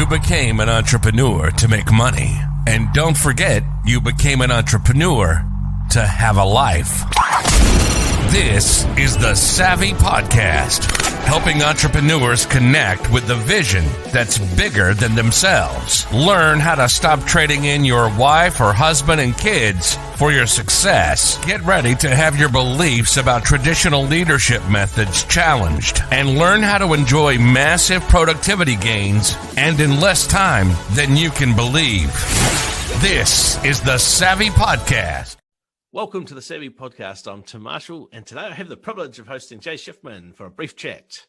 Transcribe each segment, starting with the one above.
You became an entrepreneur to make money. And don't forget, you became an entrepreneur to have a life. This is the Savvy Podcast, helping entrepreneurs connect with the vision that's bigger than themselves. Learn how to stop trading in your wife or husband and kids for your success. Get ready to have your beliefs about traditional leadership methods challenged and learn how to enjoy massive productivity gains and in less time than you can believe. This is the Savvy Podcast. Welcome to the Savvy Podcast. I'm Tim Marshall, and today I have the privilege of hosting Jay Shifman for a brief chat.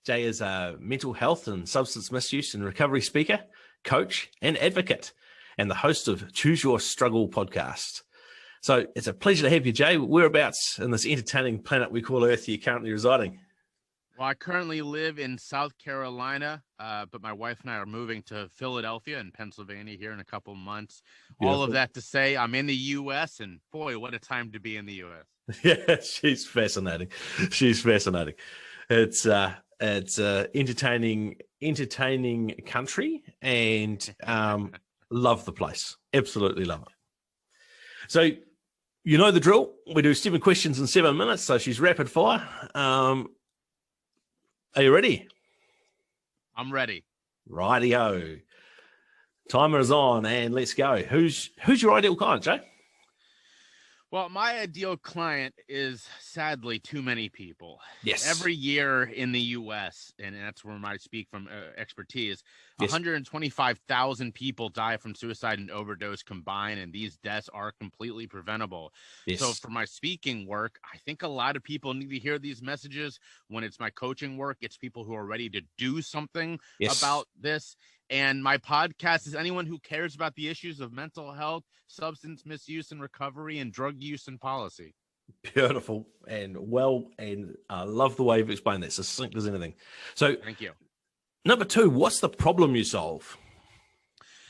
Jay is a mental health and substance misuse and recovery speaker, coach, and advocate, and the host of Choose Your Struggle podcast. So it's a pleasure to have you, Jay. Whereabouts in this entertaining planet we call Earth are you currently residing? Well, I currently live in South Carolina, but my wife and I are moving to Philadelphia and Pennsylvania here in a couple months. Beautiful. All of that to say, I'm in the U.S., and boy, what a time to be in the U.S. Yeah, she's fascinating. She's fascinating. It's entertaining country, and love the place. Absolutely love it. So you know the drill. We do 7 questions in 7 minutes, so she's rapid fire. Are you ready? I'm ready. Rightio. Timer is on, and let's go. Who's your ideal client, Jay? Well, my ideal client is sadly too many people. Yes. Every year in the U.S., and that's where I speak from expertise, yes. 125,000 people die from suicide and overdose combined, and these deaths are completely preventable. Yes. So for my speaking work, I think a lot of people need to hear these messages. When it's my coaching work, it's people who are ready to do something about this. And my podcast is anyone who cares about the issues of mental health, substance misuse and recovery, and drug use and policy. Beautiful and I love the way you've explained that. Succinct as anything. So, thank you. Number 2, what's the problem you solve?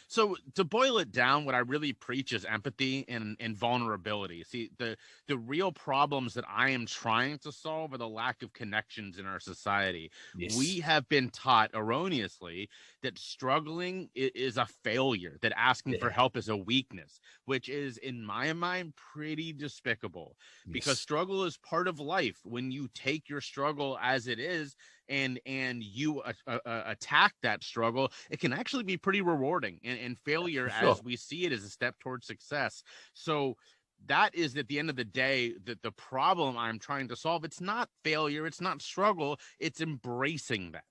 So to boil it down, what I really preach is empathy and vulnerability. See, the real problems that I am trying to solve are the lack of connections in our society. Yes. We have been taught erroneously that struggling is a failure, that asking for help is a weakness, which is, in my mind, pretty despicable. Yes. Because struggle is part of life. When you take your struggle as it is, and you attack that struggle, it can actually be pretty rewarding. And failure, as we see it, is a step towards success. So that is, at the end of the day, that the problem I'm trying to solve. It's not failure, it's not struggle, it's embracing that.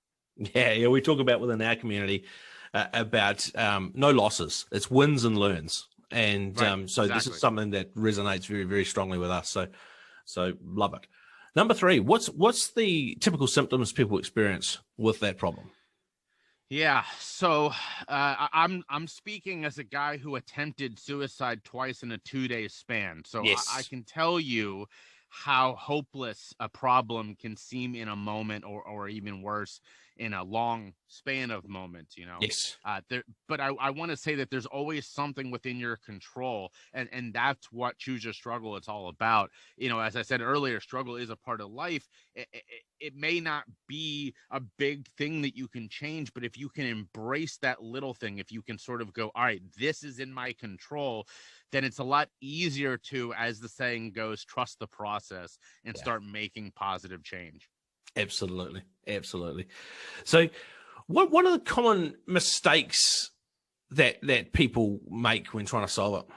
Yeah, we talk about within our community about no losses. It's wins and learns. And right, so exactly. This is something that resonates very, very strongly with us. So love it. Number 3, what's the typical symptoms people experience with that problem? Yeah, so I'm speaking as a guy who attempted suicide twice in a 2-day span. So yes. I can tell you how hopeless a problem can seem in a moment, or even worse, in a long span of moments, you know. Yes. But I want to say that there's always something within your control, and that's what Choose Your Struggle is all about. You know, as I said earlier, struggle is a part of life. It may not be a big thing that you can change, but if you can embrace that little thing, if you can sort of go, all right, this is in my control, then it's a lot easier to, as the saying goes, trust the process and start making positive change. Absolutely. So what are the common mistakes that people make when trying to solve it?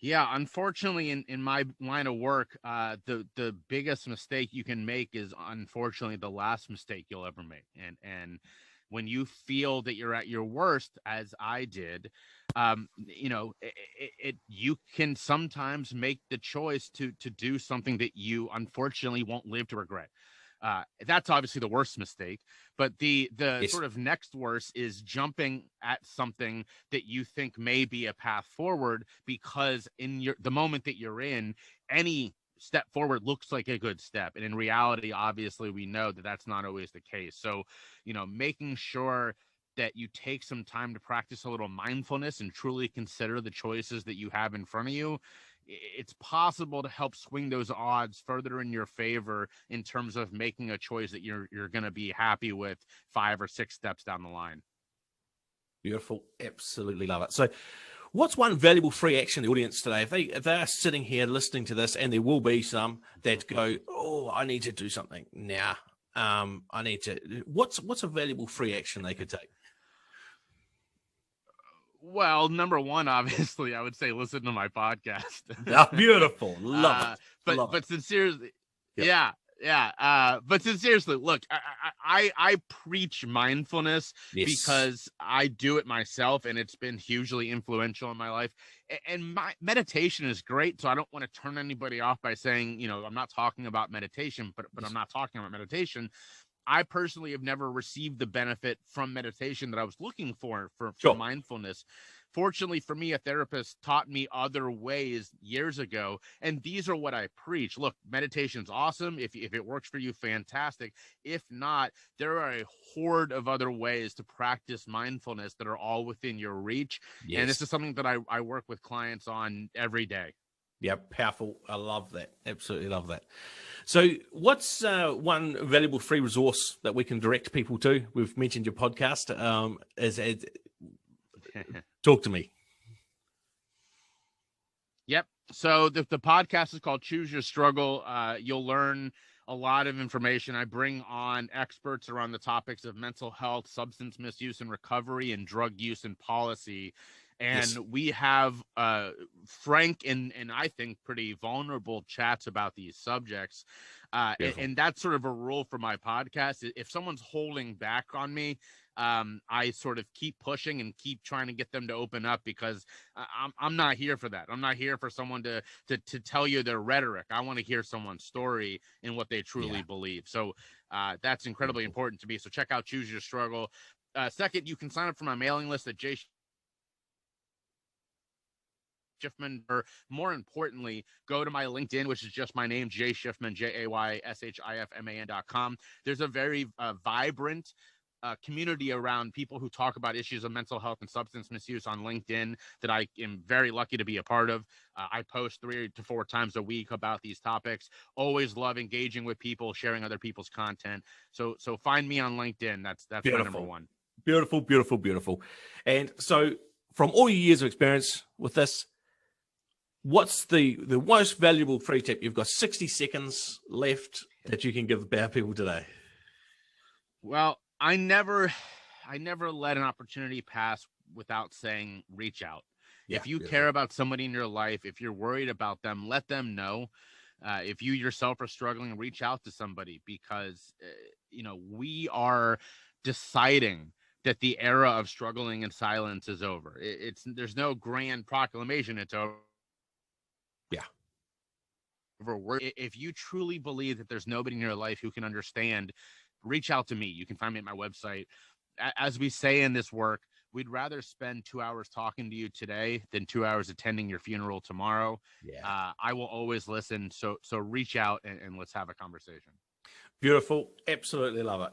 Yeah, unfortunately, in my line of work, the biggest mistake you can make is, unfortunately, the last mistake you'll ever make. And when you feel that you're at your worst, as I did, you know, you can sometimes make the choice to do something that you unfortunately won't live to regret. That's obviously the worst mistake, but the yes. sort of next worst is jumping at something that you think may be a path forward, because in the moment that you're in, any step forward looks like a good step. And in reality, obviously, we know that that's not always the case. So, you know, making sure that you take some time to practice a little mindfulness and truly consider the choices that you have in front of you, it's possible to help swing those odds further in your favor in terms of making a choice that you're going to be happy with 5 or 6 steps down the line. Beautiful. Absolutely love it. So what's one valuable free action the audience today, if they are sitting here listening to this, and there will be some that go, oh, I need to do something now. I need to, what's a valuable free action they could take? Well, number one, obviously, I would say listen to my podcast. Beautiful. Love it. But sincerely, Yep. But seriously, look, I preach mindfulness because I do it myself, and it's been hugely influential in my life. And my meditation is great, so I don't want to turn anybody off by saying, I'm not talking about meditation, but I'm not talking about meditation. I personally have never received the benefit from meditation that I was looking for mindfulness. Fortunately for me, a therapist taught me other ways years ago, and these are what I preach. Look, meditation's awesome. If it works for you, fantastic. If not, there are a horde of other ways to practice mindfulness that are all within your reach. Yes. And this is something that I work with clients on every day. Yeah, powerful. I love that. Absolutely love that. So what's one valuable free resource that we can direct people to? We've mentioned your podcast. Talk to me. Yep. So the podcast is called Choose Your Struggle. You'll learn a lot of information. I bring on experts around the topics of mental health, substance misuse and recovery, and drug use and policy. And we have frank and I think pretty vulnerable chats about these subjects. And that's sort of a rule for my podcast. If someone's holding back on me, I sort of keep pushing and keep trying to get them to open up, because I'm not here for that. I'm not here for someone to tell you their rhetoric. I want to hear someone's story and what they truly believe. So that's incredibly important to me. So check out Choose Your Struggle. Second, you can sign up for my mailing list at Shifman, or more importantly, go to my LinkedIn, which is just my name, Jay Shifman, JayShifman.com. There's a very vibrant community around people who talk about issues of mental health and substance misuse on LinkedIn that I am very lucky to be a part of. I post 3 to 4 times a week about these topics. Always love engaging with people, sharing other people's content. So find me on LinkedIn. That's my number one. Beautiful, beautiful, beautiful. And so from all your years of experience with this, what's the most valuable free tip? You've got 60 seconds left that you can give our people today. Well, I never let an opportunity pass without saying reach out. If you care about somebody in your life, if you're worried about them, let them know. If you yourself are struggling, reach out to somebody, because we are deciding that the era of struggling in silence is over. There's no grand proclamation it's over. If you truly believe that there's nobody in your life who can understand, reach out to me. You can find me at my website. As we say in this work, we'd rather spend 2 hours talking to you today than 2 hours attending your funeral tomorrow. I will always listen. So reach out and let's have a conversation. Beautiful. Absolutely love it.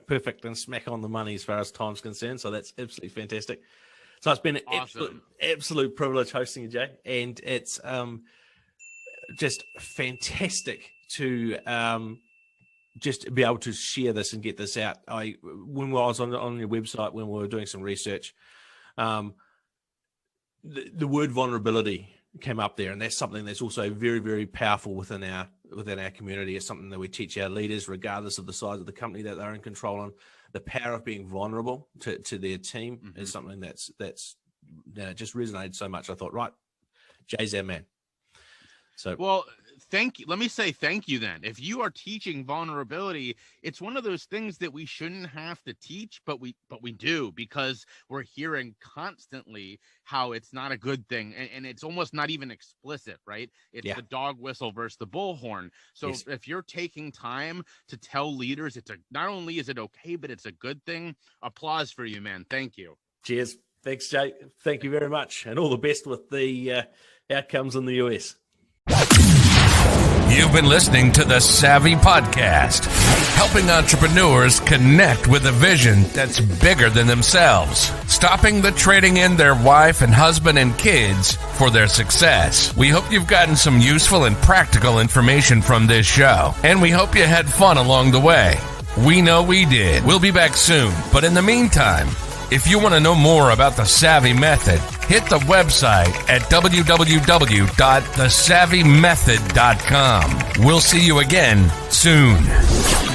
Perfect. And smack on the money as far as time's concerned. So that's absolutely fantastic. So it's been an absolute privilege hosting you, Jay. And it's just fantastic to just be able to share this and get this out. When I was on your website, when we were doing some research, the word vulnerability came up there, and that's something that's also very, very powerful within our community. It's something that we teach our leaders, regardless of the size of the company that they're in control on. The power of being vulnerable to their team is something that's just resonated so much. I thought, right, Jay's our man. So, well, thank you. Let me say thank you then. If you are teaching vulnerability, it's one of those things that we shouldn't have to teach, but we do, because we're hearing constantly how it's not a good thing, and it's almost not even explicit, right? It's the dog whistle versus the bullhorn. So if you're taking time to tell leaders not only is it okay, but it's a good thing, applause for you, man. Thank you. Cheers. Thanks, Jay. Thank you very much, and all the best with the outcomes in the US. You've been listening to the Savvy Podcast, helping entrepreneurs connect with a vision that's bigger than themselves, stopping the trading in their wife and husband and kids for their success. We hope you've gotten some useful and practical information from this show, and we hope you had fun along the way. We know we did. We'll be back soon, but in the meantime, If you want to know more about the Savvy Method, hit the website at www.thesavvymethod.com. We'll see you again soon.